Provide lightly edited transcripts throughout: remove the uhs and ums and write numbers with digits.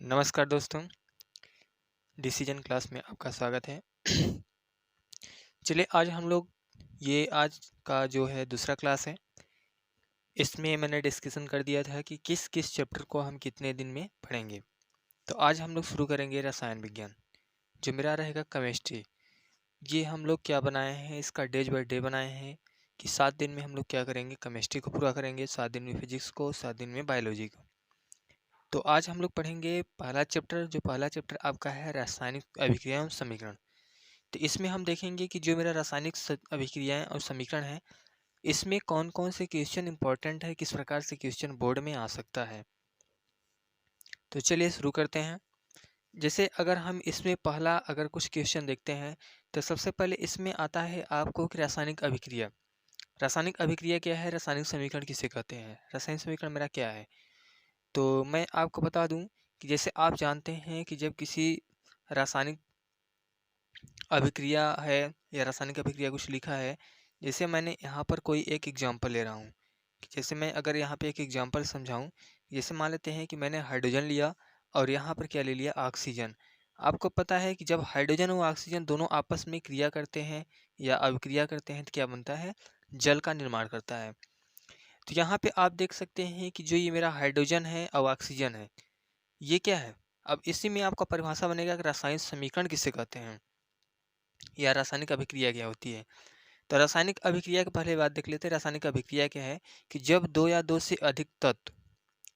नमस्कार दोस्तों, decision class में आपका स्वागत है। चलिए आज हम लोग आज का जो है दूसरा क्लास है। इसमें मैंने डिस्कशन कर दिया था कि किस किस चैप्टर को हम कितने दिन में पढ़ेंगे। तो आज हम लोग शुरू करेंगे रसायन विज्ञान, जो मेरा रहेगा केमिस्ट्री। ये हम लोग क्या बनाए हैं, इसका डेज बाय डे बनाए हैं कि 7 दिन में हम लोग क्या करेंगे, केमिस्ट्री को पूरा करेंगे, 7 दिन में फिजिक्स को, 7 दिन में बायोलॉजी को। तो आज हम लोग पढ़ेंगे पहला चैप्टर, जो पहला चैप्टर आपका है रासायनिक अभिक्रिया एवं समीकरण। तो इसमें हम देखेंगे कि जो मेरा रासायनिक अभिक्रियाएं और समीकरण है, इसमें कौन कौन से क्वेश्चन इंपॉर्टेंट है, किस प्रकार से क्वेश्चन बोर्ड में आ सकता है। तो चलिए शुरू करते हैं। जैसे अगर हम इसमें पहला अगर कुछ क्वेश्चन देखते हैं, तो सबसे पहले इसमें आता है आपको कि रासायनिक अभिक्रिया। रासायनिक अभिक्रिया क्या है, रासायनिक समीकरण किसे कहते हैं, रासायनिक समीकरण मेरा क्या है। तो मैं आपको बता दूं कि जैसे आप जानते हैं कि जब किसी रासायनिक अभिक्रिया है या रासायनिक अभिक्रिया कुछ लिखा है, जैसे मैंने यहाँ पर कोई एक एग्जांपल ले रहा हूँ कि जैसे मैं अगर यहाँ पे एक एग्जांपल समझाऊँ, जैसे मान लेते हैं कि मैंने हाइड्रोजन लिया और यहाँ पर क्या ले लिया, ऑक्सीजन। आपको पता है कि जब हाइड्रोजन और ऑक्सीजन दोनों आपस में क्रिया करते हैं या अभिक्रिया करते हैं तो क्या बनता है, जल का निर्माण करता है। तो यहाँ पे आप देख सकते हैं कि जो ये मेरा हाइड्रोजन है और ऑक्सीजन है, ये क्या है। अब इसी में आपका परिभाषा बनेगा कि रासायनिक समीकरण किसे कहते हैं या रासायनिक अभिक्रिया क्या होती है। तो रासायनिक अभिक्रिया की पहले बात देख लेते हैं। रासायनिक अभिक्रिया क्या है कि जब दो या दो से अधिक तत्व,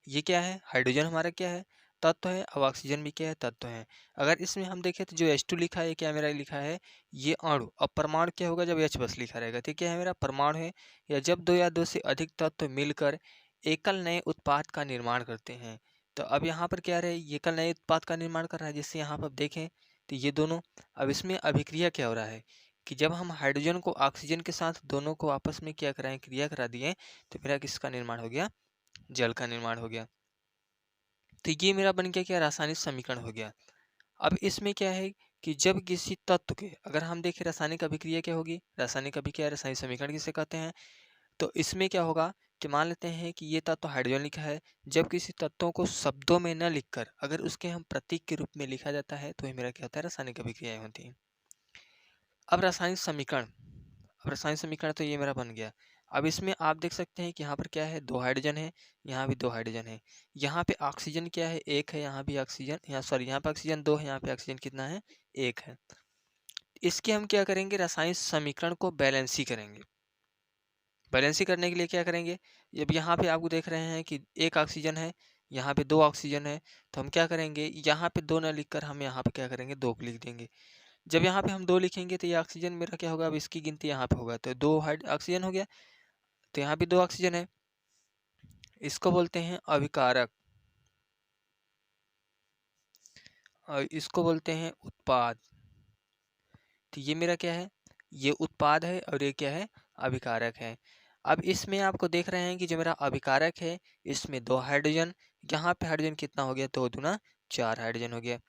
ये क्या है, हाइड्रोजन हमारा क्या है, तत्व है, और ऑक्सीजन भी क्या है, तत्व है। अगर इसमें हम देखें तो जो H2 लिखा है, ये क्या मेरा लिखा है, ये अणु। अब परमाणु क्या होगा, जब H बस लिखा रहेगा तो क्या है, मेरा परमाणु है। या जब दो या दो से अधिक तत्व मिलकर एकल नए उत्पाद का निर्माण करते हैं। तो अब यहाँ पर क्या रहे, एकल नए उत्पाद का निर्माण कर रहा है। जैसे यहाँ पर देखें तो ये दोनों, अब इसमें अभिक्रिया क्या हो रहा है कि जब हम हाइड्रोजन को ऑक्सीजन के साथ दोनों को आपस में क्या कराएं, क्रिया करा दिए, तो मेरा किसका निर्माण हो गया, जल का निर्माण हो गया। तो ये मेरा बन गया क्या, रासायनिक समीकरण हो गया। अब इसमें क्या है कि जब किसी तत्व के, अगर हम देखें रासायनिक अभिक्रिया क्या होगी, रासायनिक अभिक्रिया रासायनिक समीकरण किसे कहते हैं। तो इसमें क्या होगा कि मान लेते हैं कि ये तत्व हाइड्रोजन लिखा है, जब किसी तत्वों को शब्दों में न लिखकर अगर उसके हम प्रतीक के रूप में लिखा जाता है, तो ये मेरा क्या होता है, रासायनिक अभिक्रियाएं होती हैं। अब रासायनिक समीकरण, अब रासायनिक समीकरण तो ये मेरा बन गया। अब इसमें आप देख सकते हैं कि यहाँ पर क्या है, दो हाइड्रोजन है, यहाँ भी दो हाइड्रोजन है। यहाँ पे ऑक्सीजन क्या है, एक है, यहाँ भी ऑक्सीजन, यहाँ सॉरी यहाँ पे ऑक्सीजन दो है, यहाँ पे ऑक्सीजन कितना है, एक है। इसके हम क्या करेंगे, रासायनिक समीकरण को बैलेंसी करेंगे। बैलेंसी करने के लिए क्या करेंगे, जब यहाँ पे आपको देख रहे हैं कि एक ऑक्सीजन है, यहाँ पे दो ऑक्सीजन है, तो हम क्या करेंगे, यहाँ पे दो न लिखकर हम यहाँ पे क्या करेंगे, दो को लिख देंगे। जब यहाँ पे हम दो लिखेंगे तो ये ऑक्सीजन मेरा क्या होगा, अब इसकी गिनती यहाँ पे होगा, तो दो हाइड ऑक्सीजन हो गया। तो यहाँ भी दो ऑक्सीजन है, इसको बोलते हैं अभिकारक और इसको बोलते हैं उत्पाद। तो ये मेरा क्या है, ये उत्पाद है और ये क्या है, अभिकारक है। अब इसमें आपको देख रहे हैं कि जो मेरा अभिकारक है, इसमें दो हाइड्रोजन, यहाँ पे हाइड्रोजन कितना हो गया, दो दूना चार हाइड्रोजन हो गया।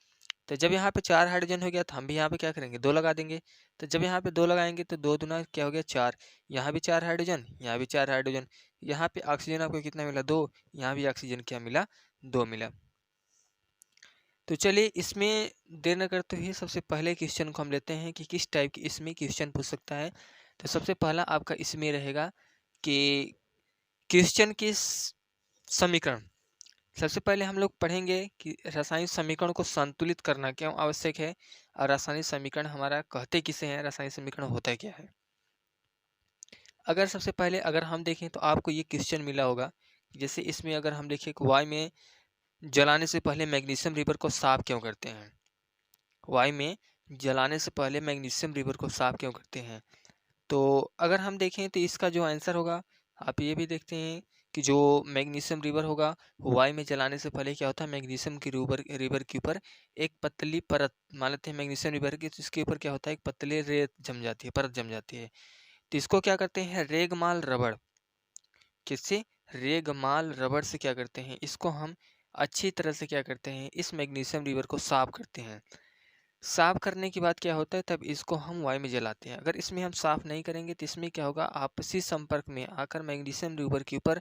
तो जब यहाँ पे चार हाइड्रोजन हो गया तो हम भी यहाँ पे क्या करेंगे, दो लगा देंगे। तो जब यहाँ पे दो लगाएंगे तो दो दूना क्या हो गया, चार। यहाँ भी चार हाइड्रोजन, यहाँ भी चार हाइड्रोजन। यहाँ पे ऑक्सीजन आपको कितना मिला, दो। यहाँ भी ऑक्सीजन क्या मिला, दो मिला। तो चलिए इसमें देर न करते हुए सबसे पहले क्वेश्चन को हम लेते हैं कि किस टाइप की इसमें क्वेश्चन पूछ सकता है। तो सबसे पहला आपका इसमें रहेगा कि क्वेश्चन के समीकरण। सबसे पहले हम लोग पढ़ेंगे कि रासायनिक समीकरण को संतुलित करना क्यों आवश्यक है, और रासायनिक समीकरण हमारा कहते किसे हैं, रासायनिक समीकरण होता क्या है। अगर सबसे पहले अगर हम देखें तो आपको ये क्वेश्चन मिला होगा, जैसे इसमें अगर हम देखें कि वायु में जलाने से पहले मैग्नीशियम रिवर को साफ क्यों करते हैं, वायु में जलाने से पहले मैग्नीशियम रिवर को साफ क्यों करते हैं। तो अगर हम देखें तो इसका जो आंसर होगा, आप ये भी देखते हैं कि जो मैग्नीशियम रिवर होगा, वायु में जलाने से पहले क्या होता है, मैग्नीशियम की रिवर के ऊपर एक पतली परत, मान लेते हैं मैग्नीशियम रिवर की, तो इसके ऊपर क्या होता है, एक पतली रेत जम जाती है, परत जम जाती है। तो इसको क्या करते हैं, रेगमाल रबड़, किससे, रेगमाल रबड़ से क्या करते हैं, इसको हम अच्छी तरह से क्या करते हैं, इस मैग्नीशियम रिवर को साफ करते हैं। साफ करने के बाद क्या होता है, तब इसको हम वायु में जलाते हैं। अगर इसमें हम साफ नहीं करेंगे तो इसमें क्या होगा, आपसी संपर्क में आकर मैग्नीशियम रिवर के ऊपर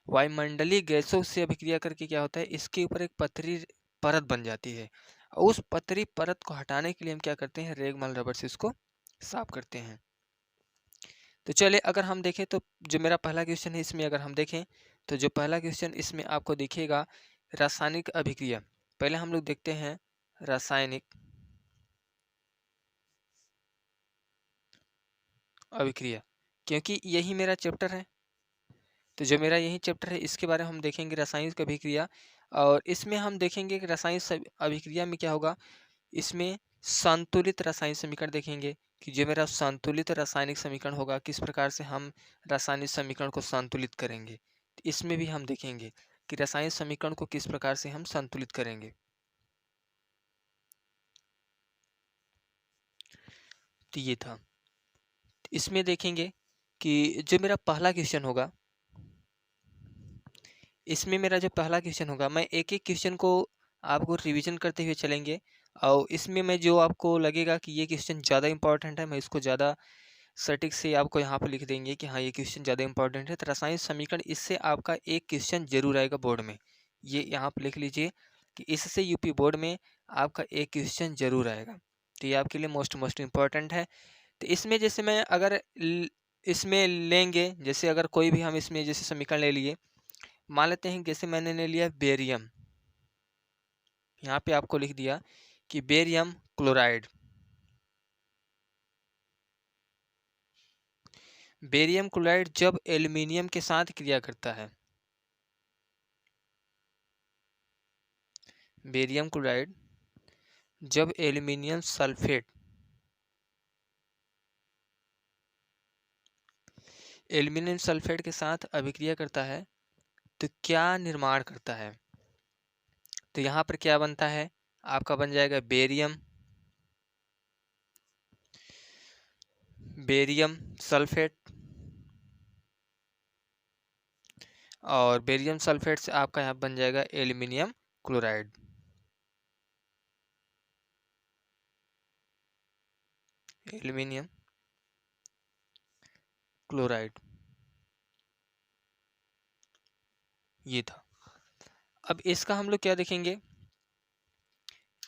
वायुमंडलीय गैसों से अभिक्रिया करके क्या होता है, इसके ऊपर एक पतली परत बन जाती है। और उस पतली परत को हटाने के लिए हम क्या करते हैं, रेगमाल रबर से इसको साफ करते हैं। तो चलिए अगर हम देखें तो जो मेरा पहला क्वेश्चन है इसमें अगर हम देखें तो जो पहला क्वेश्चन इसमें आपको दिखेगा रासायनिक अभिक्रिया। पहले हम लोग देखते हैं रासायनिक अभिक्रिया, क्योंकि यही मेरा चैप्टर है। तो जो मेरा यही चैप्टर है इसके बारे में हम देखेंगे रासायनिक अभिक्रिया। और इसमें हम देखेंगे कि रासायनिक अभिक्रिया में क्या होगा, इसमें संतुलित रासायनिक समीकरण देखेंगे कि जो मेरा संतुलित रासायनिक समीकरण होगा किस प्रकार से हम रासायनिक समीकरण को संतुलित करेंगे। तो इसमें भी हम देखेंगे कि रासायनिक समीकरण को किस प्रकार से हम संतुलित करेंगे। तो ये था। इसमें देखेंगे कि जो मेरा पहला क्वेश्चन होगा, इसमें मेरा जो पहला क्वेश्चन होगा मैं एक एक क्वेश्चन को आपको रिवीजन करते हुए चलेंगे। और इसमें मैं जो आपको लगेगा कि ये क्वेश्चन ज़्यादा इंपॉर्टेंट है मैं इसको ज़्यादा सटीक से आपको यहाँ पर लिख देंगे कि हाँ ये क्वेश्चन ज़्यादा इंपॉर्टेंट है। तो रासायनिक समीकरण इससे आपका एक क्वेश्चन जरूर आएगा बोर्ड में, ये यहाँ पर लिख लीजिए कि इससे यूपी बोर्ड में आपका एक क्वेश्चन जरूर आएगा। तो ये आपके लिए मोस्ट इम्पॉर्टेंट है। तो इसमें जैसे मैं अगर इसमें लेंगे, जैसे अगर कोई भी हम इसमें जैसे समीकरण ले लिए, मान लेते हैं जैसे मैंने ले लिया बेरियम, यहाँ पे आपको लिख दिया कि बेरियम क्लोराइड। बेरियम क्लोराइड जब एल्युमिनियम के साथ क्रिया करता है, बेरियम क्लोराइड जब एल्युमिनियम सल्फेट एल्युमिनियम सल्फेट के साथ अभिक्रिया करता है तो क्या निर्माण करता है। तो यहाँ पर क्या बनता है, आपका बन जाएगा बेरियम सल्फेट, और बेरियम सल्फेट से आपका यहाँ बन जाएगा एल्युमिनियम क्लोराइड। एल्युमिनियम क्लोराइड ये था। अब इसका हम लोग क्या देखेंगे,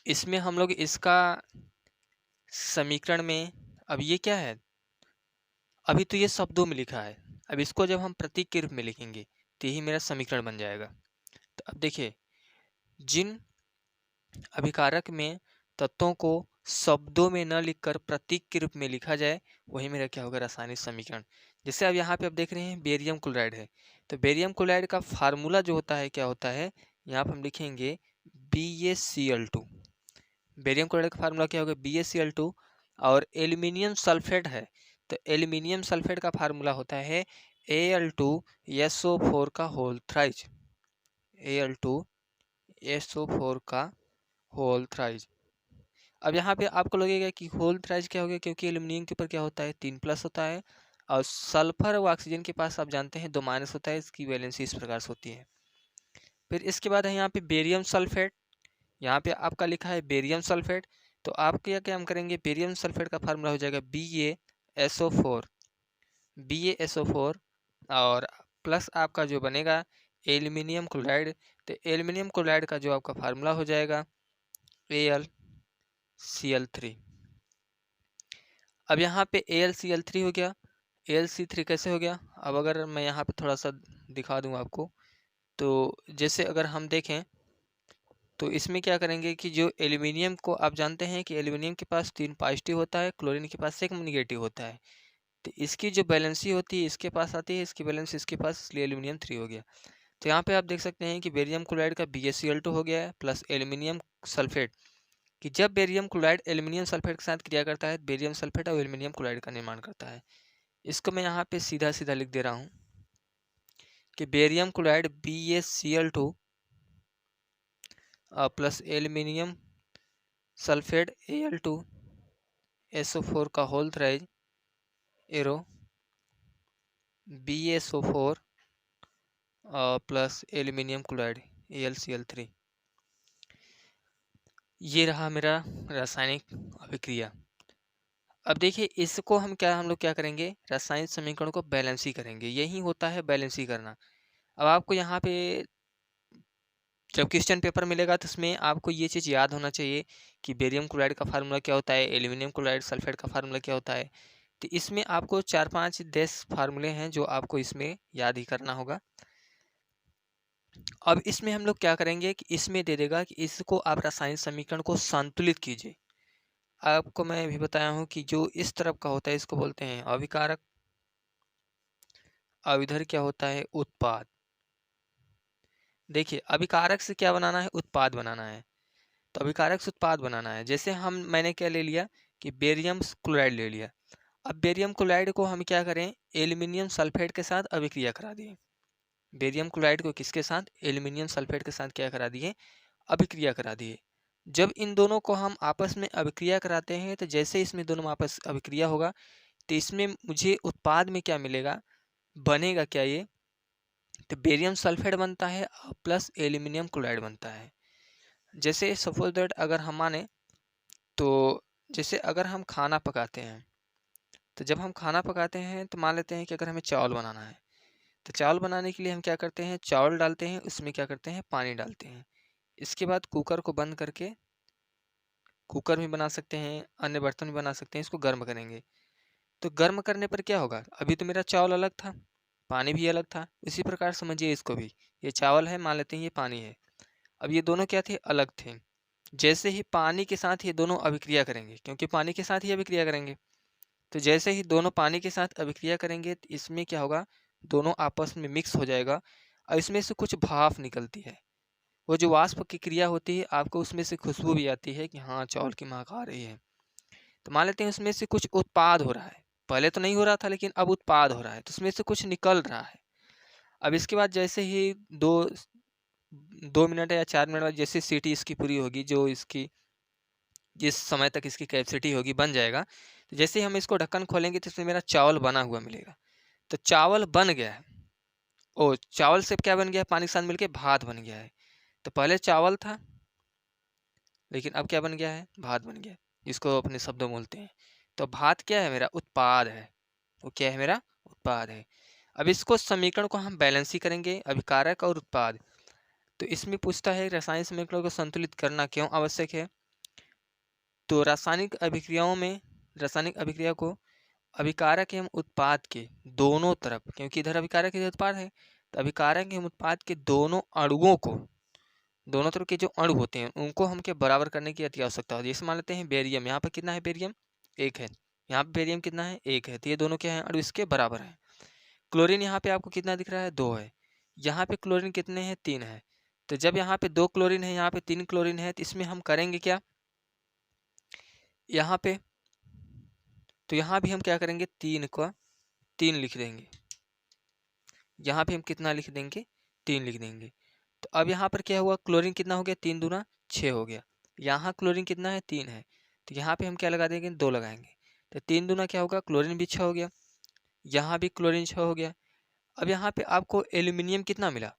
इसमें हम लोग इसका समीकरण में, अब ये क्या है, अभी तो ये शब्दों में लिखा है, अब इसको जब हम प्रतीक के रूप में लिखेंगे तो यही मेरा समीकरण बन जाएगा। तो अब देखिए, जिन अभिकारक में तत्वों को शब्दों में न लिखकर प्रतीक के रूप में लिखा जाए वही मेरा क्या होगा, रासायनिक समीकरण। जैसे अब यहाँ पे आप देख रहे हैं बेरियम क्लोराइड है, तो बेरियम क्लोराइड का फार्मूला जो होता है क्या होता है, यहाँ पर हम लिखेंगे BaCl2। बेरियम क्लोराइड का फार्मूला क्या होगा, BaCl2। और एल्यूमिनियम सल्फेट है, तो एल्यूमिनियम सल्फेट का फार्मूला होता है Al2SO4 का होल थ्राइज, Al2SO4 का होल थ्राइज। अब यहाँ पे आपको लगेगा कि होल थ्राइज क्या हो गया, क्योंकि एल्यूमिनियम के ऊपर क्या होता है 3+ होता है, और सल्फर व ऑक्सीजन के पास आप जानते हैं 2- होता है, इसकी वैलेंसी इस प्रकार से होती है। फिर इसके बाद है यहाँ पे बेरियम सल्फेट, यहाँ पे आपका लिखा है बेरियम सल्फेट, तो आप क्या क्या हम करेंगे, बेरियम सल्फेट का फार्मूला हो जाएगा BaSO4 और प्लस आपका जो बनेगा एल्यूमिनियम क्लोराइड, तो एल्यूमिनियम क्लोराइड का जो आपका फार्मूला हो जाएगा AlCl3। अब यहाँ पे AlCl3 हो गया, AlC3 कैसे हो गया, अब अगर मैं यहाँ पे थोड़ा सा दिखा दूँ आपको, तो जैसे अगर हम देखें तो इसमें क्या करेंगे कि जो एल्यूमिनियम को आप जानते हैं कि एल्यूमिनियम के पास 3 पॉजिटिव होता है, क्लोरीन के पास 1 निगेटिव होता है, तो इसकी जो बैलेंसी होती है इसके पास आती है, इसकी बैलेंस इसके पास, इसलिए एल्यूमिनियम 3 हो गया। तो यहाँ पे आप देख सकते हैं कि बेरियम क्लोराइड का BaCl2 हो गया है प्लस एल्यूमिनियम सल्फेट, कि जब बेरियम क्लोराइड एल्यूमिनियम सल्फेट के साथ क्रिया करता है बेरियम सल्फेट और एल्यूमिनियम क्लोराइड का निर्माण करता है। इसको मैं यहाँ पे सीधा सीधा लिख दे रहा हूँ कि barium chloride BaCl2 plus aluminium sulphate Al2SO4 का whole thrice arrow BaSO4 plus aluminium chloride AlCl3। ये रहा मेरा रासायनिक अभिक्रिया। अब देखिए इसको हम लोग क्या करेंगे, रासायनिक समीकरण को बैलेंस ही करेंगे, यही होता है बैलेंस ही करना। अब आपको यहाँ पे जब क्वेश्चन पेपर मिलेगा तो उसमें आपको ये चीज़ याद होना चाहिए कि बेरियम क्लोराइड का फार्मूला क्या होता है, एल्यूमिनियम क्लोराइड सल्फेट का फार्मूला क्या होता है। तो इसमें आपको 4-5 10 फार्मूले हैं जो आपको इसमें याद ही करना होगा। अब इसमें हम लोग क्या करेंगे कि इसमें दे देगा कि इसको आप रासायनिक समीकरण को संतुलित कीजिए। आपको मैं अभी बताया हूँ कि जो इस तरफ का होता है इसको बोलते हैं अभिकारक, अब इधर क्या होता है उत्पाद। देखिए अभिकारक से क्या बनाना है, उत्पाद बनाना है। तो अभिकारक से उत्पाद बनाना है, जैसे मैंने क्या ले लिया कि बेरियम क्लोराइड ले लिया। अब बेरियम क्लोराइड को हम क्या करें, एल्यूमिनियम सल्फेट के साथ अभिक्रिया करा दिए। बेरियम क्लोराइड को किसके साथ, एल्यूमिनियम सल्फेट के साथ क्या करा दिए, अभिक्रिया करा दिए। जब इन दोनों को हम आपस में अभिक्रिया कराते हैं तो जैसे इसमें दोनों में आपस अभिक्रिया होगा तो इसमें मुझे उत्पाद में क्या मिलेगा, बनेगा क्या ये, तो बेरियम सल्फेट बनता है प्लस एल्यूमिनियम क्लोराइड बनता है। जैसे सपोज दैट अगर हम माने तो जैसे अगर हम खाना पकाते हैं तो जब हम खाना पकाते हैं तो मान लेते हैं कि अगर हमें चावल बनाना है तो चावल बनाने के लिए हम क्या करते हैं, चावल डालते हैं, उसमें क्या करते हैं, पानी डालते हैं। इसके बाद कुकर को बंद करके, कुकर में बना सकते हैं, अन्य बर्तन में बना सकते हैं, इसको गर्म करेंगे। तो गर्म करने पर क्या होगा, अभी तो मेरा चावल अलग था, पानी भी अलग था, इसी प्रकार समझिए इसको भी। ये चावल है, मान लेते हैं ये पानी है। अब ये दोनों क्या थे, अलग थे। जैसे ही पानी के साथ ये दोनों अभिक्रिया करेंगे, क्योंकि पानी के साथ ही अभिक्रिया करेंगे, तो जैसे ही दोनों पानी के साथ अभिक्रिया करेंगे तो इसमें क्या होगा, दोनों आपस में मिक्स हो जाएगा और इसमें से कुछ भाप निकलती है। वो जो वाष्प की क्रिया होती है, आपको उसमें से खुशबू भी आती है कि हाँ चावल की महक आ रही है। तो मान लेते हैं उसमें से कुछ उत्पाद हो रहा है, पहले तो नहीं हो रहा था लेकिन अब उत्पाद हो रहा है, तो उसमें से कुछ निकल रहा है। अब इसके बाद जैसे ही दो 2 मिनट या 4 मिनट बाद जैसे सीटी इसकी पूरी होगी, जो इसकी जिस समय तक इसकी कैपेसिटी होगी बन जाएगा, तो जैसे ही हम इसको ढक्कन खोलेंगे तो इसमें मेरा चावल बना हुआ मिलेगा। तो चावल बन गया है, ओ चावल से क्या बन गया है, पानी के साथ मिलके भात बन गया है। तो पहले चावल था लेकिन अब क्या बन गया है, भात बन गया है, जिसको अपने शब्दों में बोलते हैं। तो भात क्या है, मेरा उत्पाद है। वो क्या है, मेरा उत्पाद है। अब इसको समीकरण को हम बैलेंस ही करेंगे, अभिकारक और उत्पाद। तो इसमें पूछता है रासायनिक समीकरणों को संतुलित करना क्यों आवश्यक है। तो रासायनिक अभिक्रियाओं में, रासायनिक अभिक्रिया को अभिकारक एवं उत्पाद के दोनों तरफ, क्योंकि इधर अभिकारक इधर उत्पाद है, तो अभिकारक एवं उत्पाद के दोनों अणुओं को, दोनों तरफ के जो अणु होते हैं उनको हम के बराबर करने की अति आवश्यकता होती है। जैसे मान लेते हैं बेरियम, यहाँ पर कितना है बेरियम, 1 है, यहाँ पे बेरियम कितना है, 1 है, तो ये दोनों क्या है, अणु इसके बराबर है। क्लोरीन यहाँ पे आपको कितना दिख रहा है, 2 है। यहाँ पे क्लोरीन कितने हैं, 3 है। तो जब यहाँ पे 2 क्लोरीन है, यहाँ पे 3 क्लोरीन है, तो इसमें हम करेंगे क्या, यहाँ पे, तो यहाँ भी हम क्या करेंगे, 3 का 3 लिख देंगे। यहाँ पे हम कितना लिख देंगे, 3 लिख देंगे। तो अब यहाँ पर क्या हुआ, क्लोरीन कितना हो गया, 3 दूना 6 हो गया। यहाँ क्लोरीन कितना है, 3 है, तो यहाँ पे हम क्या लगा देंगे, 2 लगाएंगे। तो 3 दूना क्या होगा, क्लोरीन भी 6 हो गया, यहाँ भी क्लोरीन 6 हो गया। अब यहाँ पे आपको एल्यूमिनियम कितना मिला,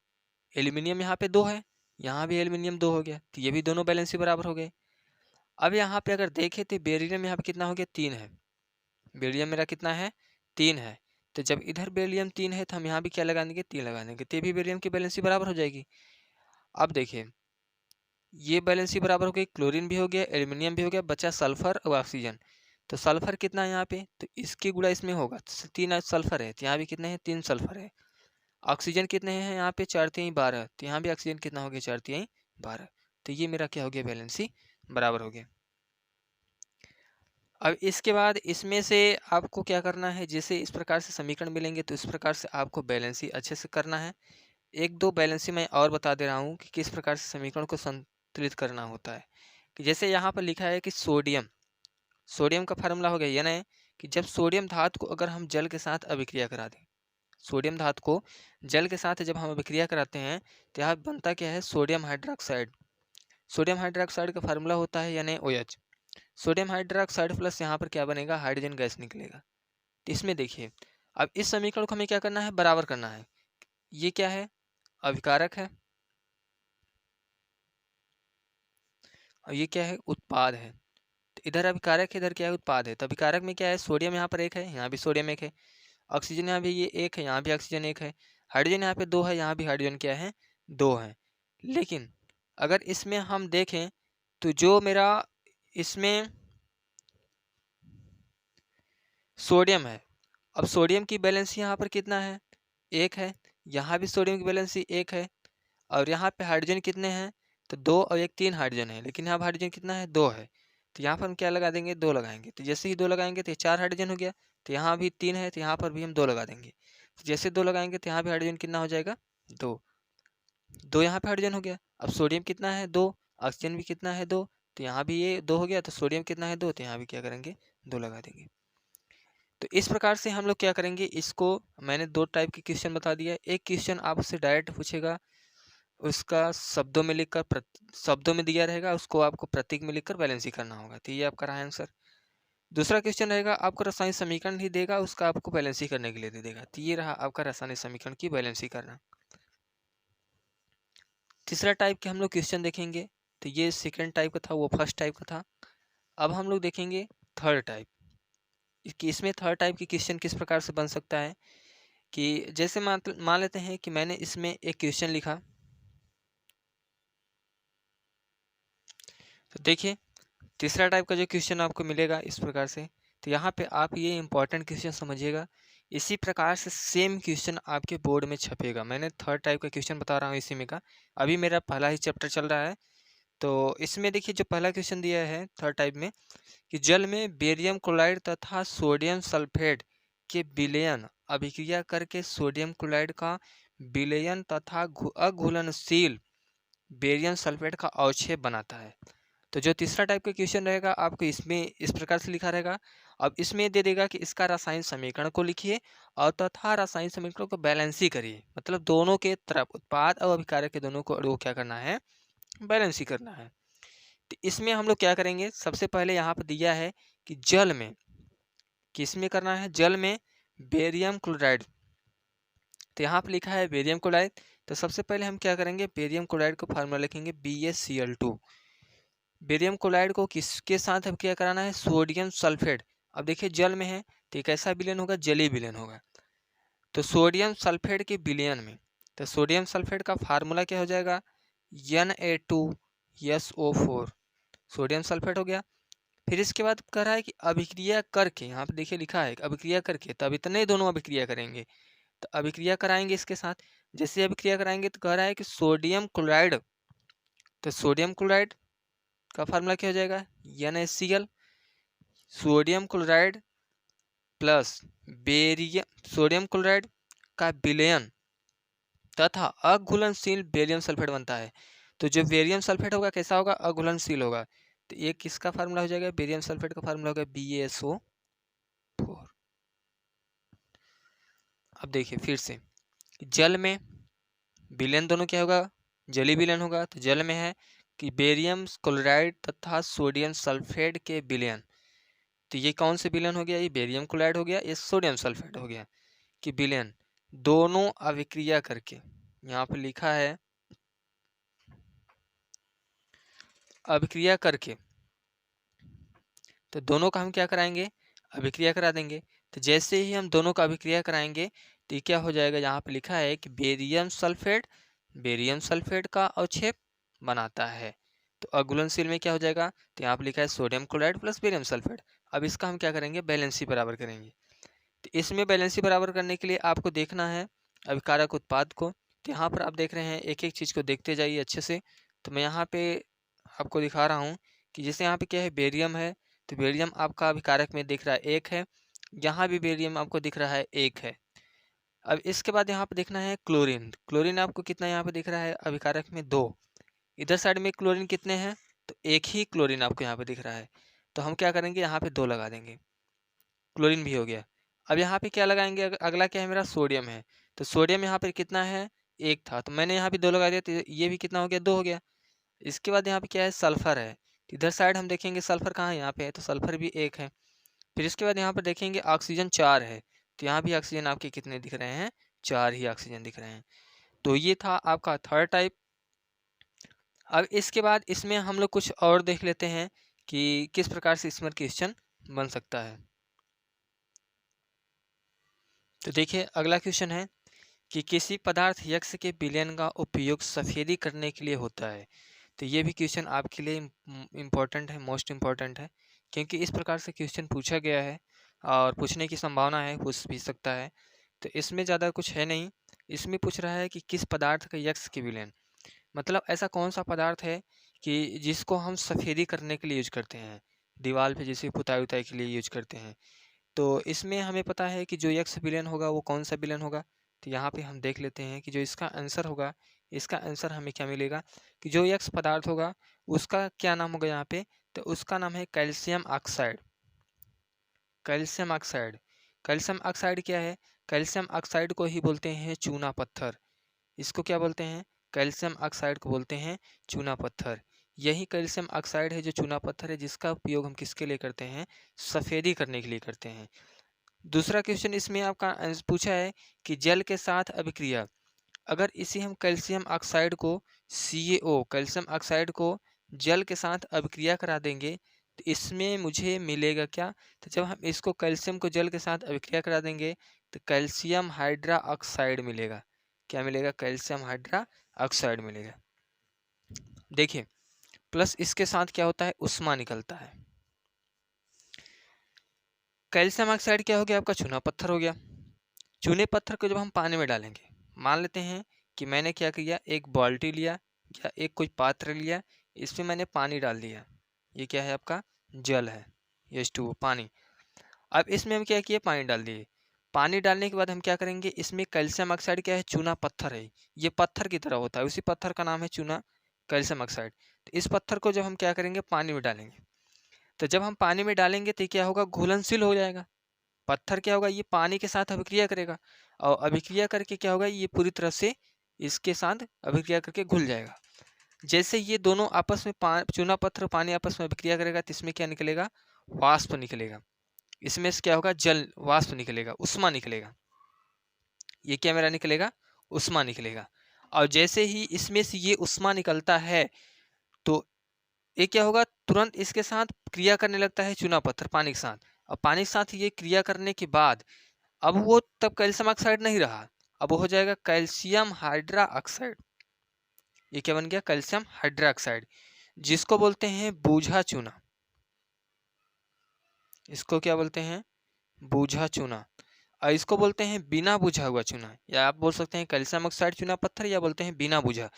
एल्यूमिनियम यहाँ पे 2 है, यहाँ भी एल्यूमिनियम 2 हो गया, तो ये भी दोनों बैलेंस ही बराबर हो गए। अब यहाँ पे अगर देखें तो बेरिलियम यहाँ पे कितना हो गया, 3 है, बेरिलियम मेरा कितना है, 3 है। तो जब इधर बेरिलियम 3 है तो हम यहाँ भी क्या लगा देंगे, 3 लगा देंगे, तो भी बेरिलियम की बैलेंस ही बराबर हो जाएगी। अब देखिए ये बैलेंस ही बराबर हो गई, क्लोरीन भी हो गया, एल्यूमिनियम भी हो गया, बचा सल्फर और ऑक्सीजन। तो सल्फर कितना है यहाँ पे, तो इसकी गुणा इसमें होगा, 3 सल्फर है, तो यहाँ भी कितने हैं, 3 सल्फर है। ऑक्सीजन कितने हैं यहाँ पे, 4×3=12, तो यहाँ भी ऑक्सीजन कितना हो गया, 4×3=12। तो ये मेरा क्या हो गया, बैलेंस ही बराबर हो गया। अब इसके बाद इसमें से आपको क्या करना है, जैसे इस प्रकार से समीकरण मिलेंगे तो इस प्रकार से आपको बैलेंस ही अच्छे से करना है। 1-2 बैलेंस ही मैं और बता दे रहा हूँ कि किस प्रकार से समीकरण को संतुलित करना होता है। कि जैसे यहाँ पर लिखा है कि सोडियम, सोडियम का फार्मूला हो गया ये ना, कि जब सोडियम धातु को अगर हम जल के साथ अभिक्रिया करा दें, सोडियम धातु को जल के साथ जब हम अभिक्रिया कराते हैं तो यहाँ बनता क्या है, सोडियम हाइड्रोक्साइड। सोडियम हाइड्रोक्साइड का फार्मूला होता है NaOH। सोडियम हाइड्रोक्साइड प्लस यहाँ पर क्या बनेगा, हाइड्रोजन गैस निकलेगा। तो इसमें देखिए अब इस समीकरण को हमें क्या करना है, बराबर करना है। ये क्या है, अभिकारक है, और ये क्या है, उत्पाद है। तो इधर अभिकारक है, इधर क्या है, उत्पाद है। तो अभिकारक में क्या है, सोडियम यहाँ पर 1 है, यहाँ भी सोडियम 1 है, ऑक्सीजन यहाँ भी ये 1 है, यहाँ भी ऑक्सीजन 1 है, हाइड्रोजन यहाँ पे 2 है, यहाँ भी हाइड्रोजन क्या है, 2 है। लेकिन अगर इसमें हम देखें तो जो मेरा इसमें सोडियम है, अब सोडियम की बैलेंस यहाँ पर कितना है, 1 है। यहाँ भी सोडियम की बैलेंस 1 है। और यहाँ पे हाइड्रोजन कितने हैं, तो 2 और 1 3 हाइड्रोजन है, लेकिन यहाँ पर हाइड्रोजन कितना है, 2 है। तो यहाँ पर हम क्या लगा देंगे, 2 लगाएंगे। तो जैसे ही 2 लगाएंगे तो 4 हाइड्रोजन हो गया। तो यहाँ भी 3 है, तो यहाँ पर भी हम 2 लगा देंगे। तो जैसे 2 लगाएंगे तो यहाँ भी हाइड्रोजन कितना हो जाएगा, 2। 2 यहाँ पे हाइड्रोजन हो गया। अब सोडियम कितना है, 2। ऑक्सीजन भी कितना है, 2। तो यहाँ भी ये 2 हो गया। तो सोडियम कितना है, 2। तो यहाँ भी क्या करेंगे, 2 लगा देंगे। तो इस प्रकार से हम लोग क्या करेंगे, इसको मैंने 2 टाइप के क्वेश्चन बता दिया। एक क्वेश्चन आपसे डायरेक्ट पूछेगा, उसका शब्दों में लिखकर शब्दों में दिया रहेगा, उसको आपको प्रतीक में लिखकर बैलेंसिंग करना होगा। तो ये आपका रहा आंसर। दूसरा क्वेश्चन रहेगा, आपको रासायनिक समीकरण ही देगा, उसका आपको बैलेंसिंग करने के लिए दे देगा। तो ये रहा आपका रासायनिक समीकरण की बैलेंसिंग करना। तीसरा टाइप के हम लोग क्वेश्चन देखेंगे। तो ये सेकेंड टाइप का था, वो फर्स्ट टाइप का था। अब हम लोग देखेंगे थर्ड टाइप। इसमें थर्ड टाइप की क्वेश्चन किस प्रकार से बन सकता है कि जैसे मान लेते हैं कि मैंने इसमें एक क्वेश्चन लिखा। तो देखिए तीसरा टाइप का जो क्वेश्चन आपको मिलेगा इस प्रकार से। तो यहाँ पे आप ये इंपॉर्टेंट क्वेश्चन समझिएगा। इसी प्रकार से सेम क्वेश्चन आपके बोर्ड में छपेगा। मैंने थर्ड टाइप का क्वेश्चन बता रहा हूँ इसी में का। अभी मेरा पहला ही चैप्टर चल रहा है। तो इसमें देखिए जो पहला क्वेश्चन दिया है थर्ड टाइप में कि जल में बेरियम क्लोराइड तथा सोडियम सल्फेट के विलयन अभिक्रिया करके सोडियम क्लोराइड का विलयन तथा अघुलनशील बेरियम सल्फेट का अवक्षेप बनाता है। तो जो तीसरा टाइप का क्वेश्चन रहेगा आपको इसमें इस प्रकार से लिखा रहेगा। अब इसमें दे देगा कि इसका रासायनिक समीकरण को लिखिए और तथा रासायनिक समीकरण को बैलेंस ही करिए। मतलब दोनों के तरफ उत्पाद और अभिकारक के दोनों को क्या करना है, बैलेंस ही करना है। तो इसमें हम लोग क्या करेंगे, सबसे पहले यहाँ पर दिया है कि जल में किस में करना है, जल में बेरियम क्लोराइड। तो यहाँ पर लिखा है बेरियम क्लोराइड। तो सबसे पहले हम क्या करेंगे, बेरियम क्लोराइड को फार्मूला लिखेंगे BaCl2। बेरियम क्लोराइड को किसके साथ अब क्या कराना है, सोडियम सल्फेट। अब देखिए जल में है तो एक ऐसा विलयन होगा, जलीय विलयन होगा। तो सोडियम सल्फेट के विलयन में, तो सोडियम सल्फेट का फार्मूला क्या हो जाएगा, Na2SO4। सोडियम सल्फेट हो गया। फिर इसके बाद कह रहा है कि अभिक्रिया करके, यहाँ पे देखिए लिखा है अभिक्रिया करके, तब इतने दोनों अभिक्रिया करेंगे। तो अभिक्रिया कराएंगे इसके साथ। जैसे अभिक्रिया कराएंगे तो कह रहा है कि सोडियम क्लोराइड, तो सोडियम क्लोराइड का फार्मूला क्या हो जाएगा, NaCl। Sodium chloride plus barium, sodium chloride का विलयन तथा अघुलनशील बेरियम सल्फेट बनता है। तो जो बेरियम सल्फेट होगा कैसा होगा, अघुलनशील होगा। तो ये किसका फार्मूला हो जाएगा, बेरियम सल्फेट का फार्मूला होगा BaSO4। अब देखिए फिर से, जल में विलयन दोनों क्या होगा, जलीय विलयन होगा। तो जल में है कि बेरियम क्लोराइड तथा सोडियम सल्फेट के विलयन। तो ये कौन से विलयन हो गया, ये बेरियम क्लोराइड हो गया, ये सोडियम सल्फेट हो गया कि विलयन दोनों अभिक्रिया करके, यहाँ पे लिखा है अभिक्रिया करके। तो दोनों का हम क्या कराएंगे, अभिक्रिया करा देंगे। तो जैसे ही हम दोनों का अभिक्रिया कराएंगे तो ये क्या हो जाएगा, यहाँ पे लिखा है कि बेरियम सल्फेट का अवक्षेप बनाता है। तो अघुलनशील में क्या हो जाएगा, तो यहाँ पे लिखा है sodium chloride plus barium sulphate. अब इसका हम क्या करेंगे, बैलेंसी बराबर करेंगे। तो इसमें बैलेंसी बराबर करने के लिए आपको देखना है अभिकारक उत्पाद को। तो यहाँ पर आप देख रहे हैं, एक एक चीज़ को देखते जाइए अच्छे से। तो मैं यहाँ पे आपको दिखा रहा हूँ कि जैसे यहाँ पे क्या है, बेरियम है। तो बेरियम आपका अभिकारक में दिख रहा है 1 है, यहाँ भी बेरियम आपको दिख रहा है 1 है। अब इसके बाद यहाँ पे देखना है क्लोरीन। क्लोरीन आपको कितना यहाँ पे दिख रहा है, अभिकारक में 2। इधर साइड में क्लोरीन कितने हैं, तो 1 ही क्लोरीन आपको यहाँ पे दिख रहा है। तो हम क्या करेंगे, यहाँ पे 2 लगा देंगे। क्लोरीन भी हो गया। अब यहाँ पे क्या लगाएंगे, अगला क्या है मेरा, सोडियम है। तो सोडियम यहाँ पे कितना है, 1 था, तो मैंने यहाँ पे 2 लगा दिया। तो ये भी कितना हो गया, 2 हो गया। इसके बाद यहाँ पे क्या है, सल्फर है। तो इधर साइड हम देखेंगे सल्फर कहाँ है, यहाँ पे है, तो सल्फर भी 1 है। फिर इसके बाद यहाँ पर देखेंगे ऑक्सीजन 4 है। तो यहाँ भी ऑक्सीजन आपके कितने दिख रहे हैं, 4 ही ऑक्सीजन दिख रहे हैं। तो ये था आपका थर्ड टाइप। अब इसके बाद इसमें हम लोग कुछ और देख लेते हैं कि किस प्रकार से इसमें क्वेश्चन बन सकता है। तो देखिए अगला क्वेश्चन है कि किसी पदार्थ यक्ष के विलयन का उपयोग सफेदी करने के लिए होता है। तो ये भी क्वेश्चन आपके लिए इम्पोर्टेंट है, मोस्ट इम्पोर्टेंट है, क्योंकि इस प्रकार से क्वेश्चन पूछा गया है और पूछने की संभावना है, पूछ भी सकता है। तो इसमें ज़्यादा कुछ है नहीं। इसमें पूछ रहा है कि किस पदार्थ का यक्स की विलयन, मतलब ऐसा कौन सा पदार्थ है कि जिसको हम सफ़ेदी करने के लिए यूज करते हैं, दीवार पे जैसे पुताई उताई के लिए यूज करते हैं। तो इसमें हमें पता है कि जो यक्स विलेन होगा वो कौन सा विलेन होगा। तो यहाँ पे हम देख लेते हैं कि जो इसका आंसर होगा, इसका आंसर हमें क्या मिलेगा कि जो यक्स पदार्थ होगा उसका क्या नाम होगा यहाँ पे, तो उसका नाम है calcium oxide. Calcium oxide, calcium oxide क्या है, कैल्शियम ऑक्साइड को ही बोलते हैं चूना पत्थर। इसको क्या बोलते हैं, कैल्शियम ऑक्साइड को बोलते हैं चूना पत्थर। यही कैल्शियम ऑक्साइड है जो चूना पत्थर है, जिसका उपयोग हम किसके लिए करते हैं, सफ़ेदी करने के लिए करते हैं। दूसरा क्वेश्चन इसमें आपका पूछा है कि जल के साथ अभिक्रिया, अगर इसी हम कैल्शियम ऑक्साइड को CaO, कैल्शियम ऑक्साइड को जल के साथ अभिक्रिया करा देंगे तो इसमें मुझे मिलेगा क्या, तो जब हम इसको कैल्शियम को जल के साथ अभिक्रिया करा देंगे तो कैल्शियम हाइड्रा ऑक्साइड मिलेगा। क्या मिलेगा, कैल्शियम हाइड्रा ऑक्साइड मिलेगा। देखिए प्लस इसके साथ क्या होता है, उष्मा निकलता है। कैल्शियम ऑक्साइड क्या हो गया, आपका चूना पत्थर हो गया। चूने पत्थर को जब हम पानी में डालेंगे, मान लेते हैं कि मैंने क्या किया, एक बाल्टी लिया या एक कोई पात्र लिया, इसमें मैंने पानी डाल दिया, ये क्या है आपका जल है, H2O पानी। अब इसमें हम क्या किए, पानी डाल दिए। पानी डालने के बाद हम क्या करेंगे, इसमें कैल्शियम ऑक्साइड क्या है, चूना पत्थर है, ये पत्थर की तरह होता है, उसी पत्थर का नाम है चूना कैल्शियम ऑक्साइड। तो इस पत्थर को जब हम क्या करेंगे, पानी में डालेंगे, तो जब हम पानी में डालेंगे तो क्या होगा, घुलनशील हो जाएगा। पत्थर क्या होगा, ये पानी के साथ अभिक्रिया करेगा और अभिक्रिया करके क्या होगा, ये पूरी तरह से इसके साथ अभिक्रिया करके घुल जाएगा। जैसे ये दोनों आपस में चूना पत्थर पानी आपस में अभिक्रिया करेगा तो इसमें क्या निकलेगा, वाष्प निकलेगा। इसमें से क्या होगा, जल वाष्प निकलेगा, उष्मा निकलेगा। ये क्या मेरा निकलेगा, उष्मा निकलेगा। और जैसे ही इसमें से ये उष्मा निकलता है तो ये क्या होगा, तुरंत इसके साथ क्रिया करने लगता है चूना पत्थर पानी के साथ। और पानी के साथ ये क्रिया करने के बाद अब वो तब कैल्शियम ऑक्साइड नहीं रहा, अब वो हो जाएगा कैल्शियम हाइड्रा ऑक्साइड। ये क्या बन गया, कैल्शियम हाइड्रा ऑक्साइड, जिसको बोलते हैं बूझा चूना। इसको क्या बोलते हैं, बूझा चूना। और इसको बोलते हैं बिना बुझा हुआ चूना, या आप बोल सकते हैं कैल्शियम ऑक्साइड चूना पत्थर, या बोलते हैं बिना बुझा।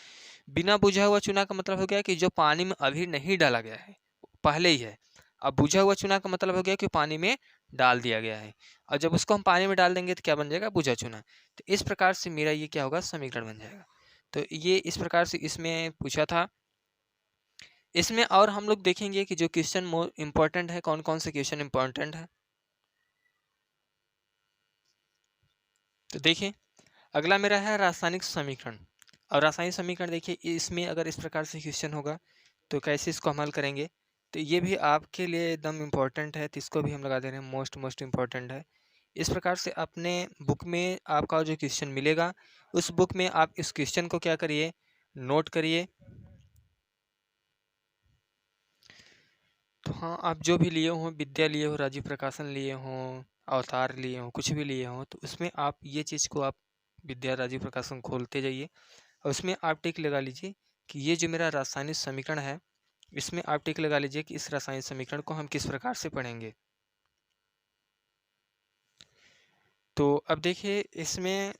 बिना बुझा हुआ चूना का मतलब हो गया कि जो पानी में अभी नहीं डाला गया है, पहले ही है। अब बुझा हुआ चूना का मतलब हो गया कि पानी में डाल दिया गया है, और जब उसको हम पानी में डाल देंगे तो क्या बन जाएगा, बुझा चूना। तो इस प्रकार से मेरा ये क्या होगा, समीकरण बन जाएगा। तो ये इस प्रकार से इसमें पूछा था। इसमें और हम लोग देखेंगे कि जो क्वेश्चन मोर इम्पोर्टेंट है, कौन कौन से क्वेश्चन इम्पोर्टेंट है। तो देखिए अगला मेरा है रासायनिक समीकरण। और रासायनिक समीकरण देखिए, इसमें अगर इस प्रकार से क्वेश्चन होगा तो कैसे इसको हल करेंगे, तो ये भी आपके लिए एकदम इम्पोर्टेंट है, तो इसको भी हम लगा दे रहे हैं मोस्ट इम्पोर्टेंट है। इस प्रकार से अपने बुक में आपका जो क्वेश्चन मिलेगा, उस बुक में आप इस क्वेश्चन को क्या करिए, नोट करिए। तो हाँ, आप जो भी लिए हों, विद्या लिए हो, राजीव प्रकाशन लिए हों, अवतार लिए हों, कुछ भी लिए हों, तो उसमें आप ये चीज़ को आप विद्या राजीव प्रकाशन खोलते जाइए और उसमें आप टिक लगा लीजिए कि ये जो मेरा रासायनिक समीकरण है, इसमें आप टिक लगा लीजिए कि इस रासायनिक समीकरण को हम किस प्रकार से पढ़ेंगे। तो अब देखिए इसमें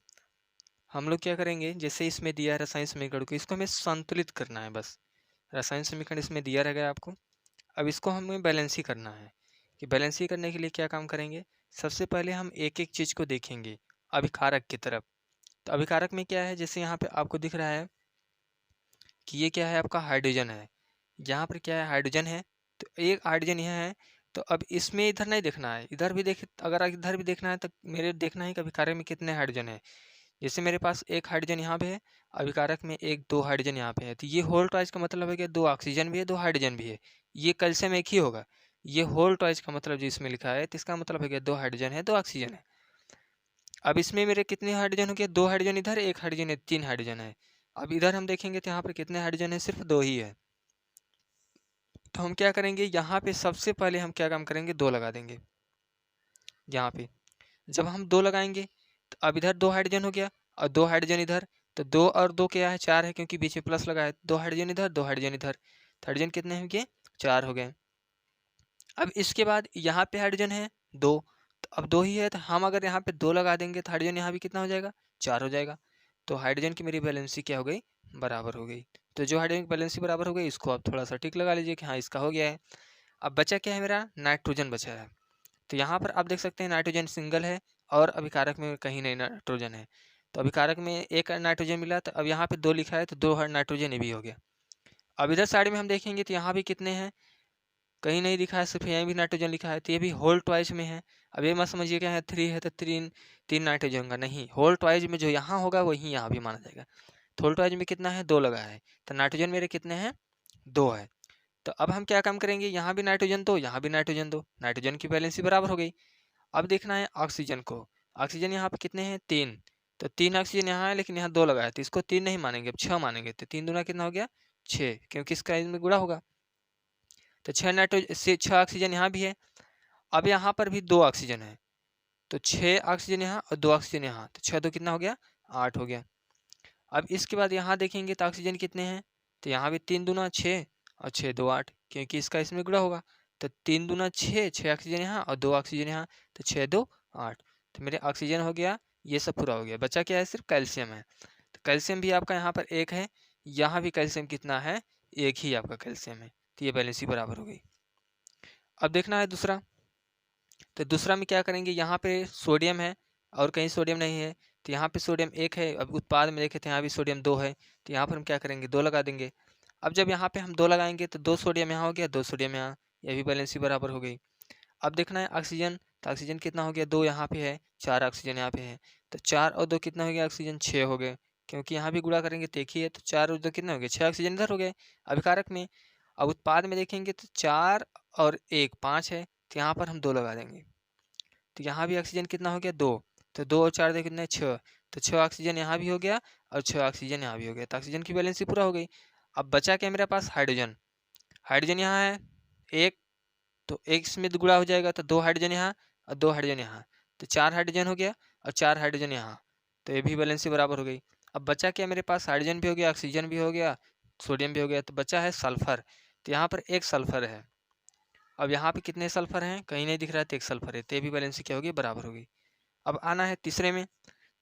हम लोग क्या करेंगे, जैसे इसमें दिया है रासायनिक समीकरण को, इसको हमें संतुलित करना है बस। रासायनिक समीकरण इसमें दिया रहेगा आपको, अब इसको हमें बैलेंस ही करना है। कि बैलेंस ही करने के लिए क्या काम करेंगे, सबसे पहले हम एक एक चीज़ को देखेंगे अभिकारक की तरफ। तो अभिकारक में क्या है, जैसे यहाँ पे आपको दिख रहा है कि ये क्या है, आपका हाइड्रोजन है। यहाँ पर क्या है, हाइड्रोजन है, तो एक हाइड्रोजन यह है। तो अब इसमें इधर नहीं देखना है, इधर भी देख, अगर इधर भी देखना है तो मेरे देखना है कि अभिकारक में कितने हाइड्रोजन है। जैसे मेरे पास एक हाइड्रोजन यहाँ पे है, अभिकारक में एक दो हाइड्रोजन यहाँ पे है, तो ये होल टॉइज का मतलब है कि दो ऑक्सीजन भी है, दो हाइड्रोजन भी है। ये कैल्शियम एक ही होगा। ये होल टॉइज का मतलब जो इसमें लिखा है, तो इसका मतलब है कि दो हाइड्रोजन है, दो ऑक्सीजन है। अब इसमें मेरे कितने हाइड्रोजन हो गए, दो हाइड्रोजन इधर, एक हाइड्रोजन है, तीन हाइड्रोजन है। अब इधर हम देखेंगे तो यहाँ पर कितने हाइड्रोजन है, सिर्फ दो ही है। तो हम क्या करेंगे, यहाँ पे सबसे पहले हम क्या काम करेंगे, दो लगा देंगे यहाँ पे। जब हम दो लगाएंगे तो अब इधर दो हाइड्रोजन हो गया और दो हाइड्रोजन इधर, तो 2 और 2 क्या है, 4 है, क्योंकि बीच में प्लस लगा है। 2 हाइड्रोजन इधर, 2 हाइड्रोजन इधर, तो हाइड्रोजन कितने हो गए, 4 हो गए। अब इसके बाद यहाँ पे हाइड्रोजन है 2, तो अब 2 ही है, तो हम अगर यहाँ पे 2 लगा देंगे तो हाइड्रोजन यहाँ भी कितना हो जाएगा, 4 हो जाएगा। तो हाइड्रोजन की मेरी वैलेंसी क्या हो गई, बराबर हो गई। तो जो हाइड्रोजन की वैलेंसी बराबर हो गई, इसको आप थोड़ा सा टिक लगा लीजिए कि हाँ इसका हो गया है। अब बचा क्या है, मेरा नाइट्रोजन बचा है। तो यहाँ पर आप देख सकते हैं नाइट्रोजन सिंगल है और अभिकारक में कहीं नहीं नाइट्रोजन है। तो अभिकारक में एक नाइट्रोजन मिला, तो अब यहाँ पे 2 लिखा है, तो 2 नाइट्रोजन ये भी हो गया। अब इधर साइड में हम देखेंगे तो यहाँ भी कितने हैं, कहीं नहीं लिखा है, सिर्फ यहाँ भी नाइट्रोजन लिखा है, तो ये भी होल ट्वाइस में है। अब ये मत समझिए क्या है 3 है तो 3 नाइट्रोजन का नहीं, होल ट्वाइस में जो यहाँ होगा वही यहाँ भी माना जाएगा। तो होल ट्वाइस में कितना है, 2 लगा है, तो नाइट्रोजन मेरे कितने हैं, 2 है। तो अब हम क्या काम करेंगे, यहाँ भी नाइट्रोजन 2, यहाँ भी नाइट्रोजन 2, नाइट्रोजन की वैलेंसी बराबर हो गई। अब देखना है ऑक्सीजन को, ऑक्सीजन यहाँ पे कितने हैं, 3, तो 3 ऑक्सीजन यहाँ है, लेकिन यहाँ 2 लगा है, तो इसको 3 नहीं मानेंगे, अब 6 मानेंगे। तो 3 दूना कितना हो गया, 6, क्योंकि इसका इसमें गुणा होगा। तो 6 ऑक्सीजन यहाँ भी है। अब यहाँ पर भी 2 ऑक्सीजन है, तो 6 ऑक्सीजन यहाँ और 2 ऑक्सीजन यहाँ, तो 6 2 कितना हो गया, 8 हो गया। अब इसके बाद यहाँ देखेंगे तो ऑक्सीजन कितने हैं, तो यहाँ भी 3 दूना 6 और 6 2 8, क्योंकि इसका इसमें गुणा होगा। तो 3 दूना 6, 6 ऑक्सीजन यहाँ और 2 ऑक्सीजन यहाँ, तो 6 2 8। तो मेरे ऑक्सीजन हो गया, ये सब पूरा हो गया। बचा क्या है, सिर्फ कैल्शियम है। तो कैल्शियम भी आपका यहाँ पर 1 है, यहाँ भी कैल्शियम कितना है, 1 ही आपका कैल्शियम है। तो ये बैलेंस बराबर हो गई। अब देखना है दूसरा, तो दूसरा में क्या करेंगे, यहाँ पे सोडियम है और कहीं सोडियम नहीं है, तो यहाँ पे सोडियम 1 है। अब उत्पाद में देखे थे यहाँ भी सोडियम 2 है, तो यहाँ पर हम क्या करेंगे, 2 लगा देंगे। अब जब यहाँ पे हम 2 लगाएंगे तो 2 सोडियम यहाँ हो गया, 2 सोडियम यहाँ, ये भी बैलेंसी बराबर हो गई। अब देखना है ऑक्सीजन, तो ऑक्सीजन कितना हो गया, 2 यहाँ पे है, 4 ऑक्सीजन यहाँ पे है, तो 4 और 2 कितना हो गया, ऑक्सीजन 6 हो गए, क्योंकि यहाँ भी गुणा करेंगे तो एक ही है, तो 4 और 2 कितना हो गया, 6 ऑक्सीजन इधर हो गए अभिकारक में। अब उत्पाद में देखेंगे तो 4 और 1 5 है, तो यहाँ पर हम 2 लगा देंगे। तो यहाँ भी ऑक्सीजन कितना हो गया, 2, तो 2 और 4 दे कितना है, 6, तो 6 ऑक्सीजन यहाँ भी हो गया और 6 ऑक्सीजन यहाँ भी हो गया, तो ऑक्सीजन की बैलेंसी पूरा हो गई। अब बचा क्या मेरे पास, हाइड्रोजन। हाइड्रोजन यहाँ है 1, तो 1 में गुणा हो जाएगा, तो 2 हाइड्रोजन यहाँ और 2 हाइड्रोजन यहाँ, तो 4 हाइड्रोजन हो गया और 4 हाइड्रोजन यहाँ, तो ये भी बैलेंसी बराबर हो गई। अब बचा क्या मेरे पास, हाइड्रोजन भी हो गया, ऑक्सीजन भी हो गया, सोडियम भी हो गया, तो बचा है सल्फर। तो यहाँ पर 1 सल्फर है। अब यहाँ पे कितने सल्फर हैं, कहीं नहीं दिख रहा है, तो 1 सल्फर है, तो ये भी बैलेंसी क्या होगी, बराबर होगी। अब आना है तीसरे में।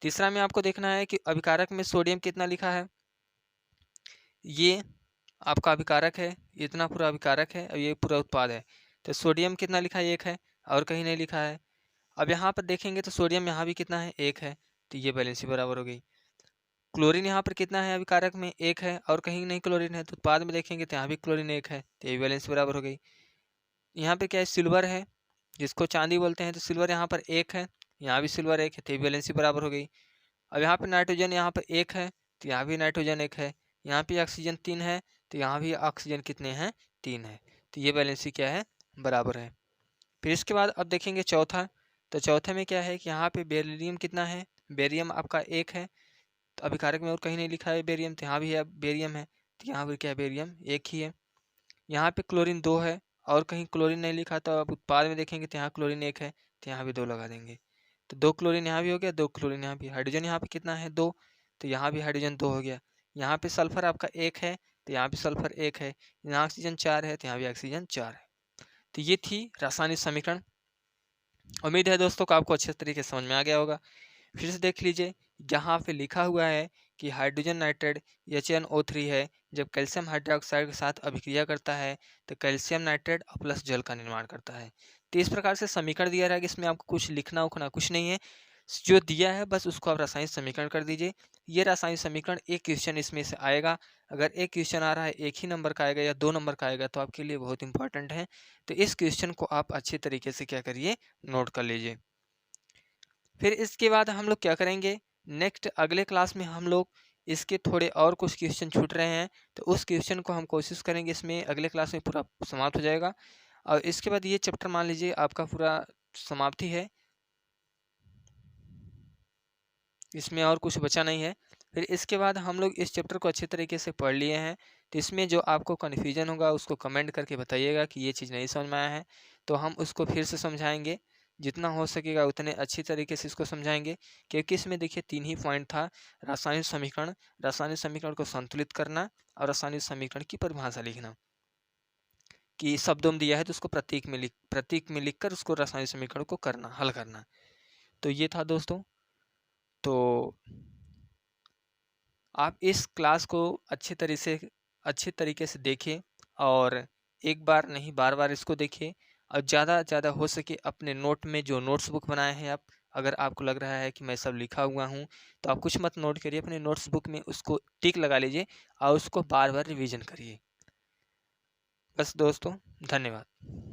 तीसरा में आपको देखना है कि अभिकारक में सोडियम कितना लिखा है, ये आपका अभिकारक है, इतना पूरा अभिकारक है और ये पूरा उत्पाद है। तो सोडियम कितना लिखा है, 1 है और कहीं नहीं लिखा है। अब यहाँ पर देखेंगे तो सोडियम यहाँ भी कितना है, 1 है, तो ये बैलेंसी बराबर हो गई। क्लोरीन यहाँ पर कितना है, अभिकारक में 1 है और कहीं नहीं क्लोरीन है, तो उत्पाद में देखेंगे तो यहाँ भी क्लोरीन 1 है, तो ये भी बैलेंसी बराबर हो गई। यहाँ पे क्या है, सिल्वर है, जिसको चांदी बोलते हैं, तो सिल्वर यहाँ पर 1 है, यहाँ भी सिल्वर 1 है, तो ये बैलेंसी बराबर हो गई। अब यहाँ पे नाइट्रोजन यहाँ पे 1 है, तो यहाँ भी नाइट्रोजन 1 है, यहाँ पे ऑक्सीजन 3 है, तो यहाँ भी ऑक्सीजन कितने हैं, 3 है, तो ये बैलेंसी क्या है, बराबर है। फिर इसके बाद अब देखेंगे चौथा, तो चौथे में क्या है कि यहाँ पे बेरियम कितना है, बेरियम आपका 1 है, तो अभिकारक में और कहीं नहीं लिखा है बेरियम, तो यहाँ भी है बेरियम है, तो यहाँ पर क्या है, बेरियम 1 ही है। यहाँ पे क्लोरीन 2 है और कहीं क्लोरीन नहीं लिखा, तो अब उत्पाद में देखेंगे तो यहाँ क्लोरीन 1 है, तो यहाँ भी 2 लगा देंगे, तो 2 क्लोरीन यहाँ भी हो गया, 2 क्लोरीन यहाँ भी। हाइड्रोजन यहाँ पे कितना है, 2, तो यहाँ भी हाइड्रोजन 2 हो गया। यहाँ पे सल्फर आपका 1 है, तो यहाँ भी सल्फर 1 है। यहाँ ऑक्सीजन 4 है, तो यहाँ भी ऑक्सीजन 4 है। तो ये थी रासायनिक समीकरण। उम्मीद है दोस्तों को आपको अच्छे तरीके से समझ में आ गया होगा। फिर से देख लीजिए, यहाँ पे लिखा हुआ है कि हाइड्रोजन नाइट्रेट HNO3 है, जब कैल्शियम हाइड्रोक्साइड के साथ अभिक्रिया करता है तो कैल्शियम नाइट्रेट और प्लस जल का निर्माण करता है। तो इस प्रकार से समीकरण दिया रहेगा, इसमें आपको कुछ लिखना उखना कुछ नहीं है, जो दिया है बस उसको आप रासायनिक समीकरण कर दीजिए। ये रासायनिक समीकरण एक क्वेश्चन इसमें से आएगा, अगर एक क्वेश्चन आ रहा है 1 ही नंबर का आएगा या 2 नंबर का आएगा तो आपके लिए बहुत इंपॉर्टेंट है। तो इस क्वेश्चन को आप अच्छे तरीके से क्या करिए, नोट कर लीजिए। फिर इसके बाद हम लोग क्या करेंगे, नेक्स्ट अगले क्लास में हम लोग इसके थोड़े और कुछ क्वेश्चन छूट रहे हैं, तो उस क्वेश्चन को हम कोशिश करेंगे इसमें अगले क्लास में पूरा समाप्त हो जाएगा। और इसके बाद ये चैप्टर मान लीजिए आपका पूरा समाप्ति है, इसमें और कुछ बचा नहीं है। फिर इसके बाद हम लोग इस चैप्टर को अच्छे तरीके से पढ़ लिए हैं, तो इसमें जो आपको कन्फ्यूजन होगा उसको कमेंट करके बताइएगा कि ये चीज़ नहीं समझ में आया है, तो हम उसको फिर से समझाएंगे। जितना हो सकेगा उतने अच्छी तरीके से इसको समझाएंगे, क्योंकि इसमें देखिए 3 ही पॉइंट था। रासायनिक समीकरण को संतुलित करना और रासायनिक समीकरण की परिभाषा लिखना, कि शब्दों में दिया है तो उसको प्रतीक में लिखकर उसको रासायनिक समीकरण को हल करना। तो ये था दोस्तों। तो आप इस क्लास को अच्छे तरीके से देखें, और एक बार नहीं बार इसको देखें, और ज़्यादा हो सके अपने नोट में जो नोट्स बुक बनाए हैं आप, अगर आपको लग रहा है कि मैं सब लिखा हुआ हूँ तो आप कुछ मत नोट करिए, अपने नोट्स बुक में उसको टिक लगा लीजिए और उसको बार रिवीजन करिए। बस दोस्तों, धन्यवाद।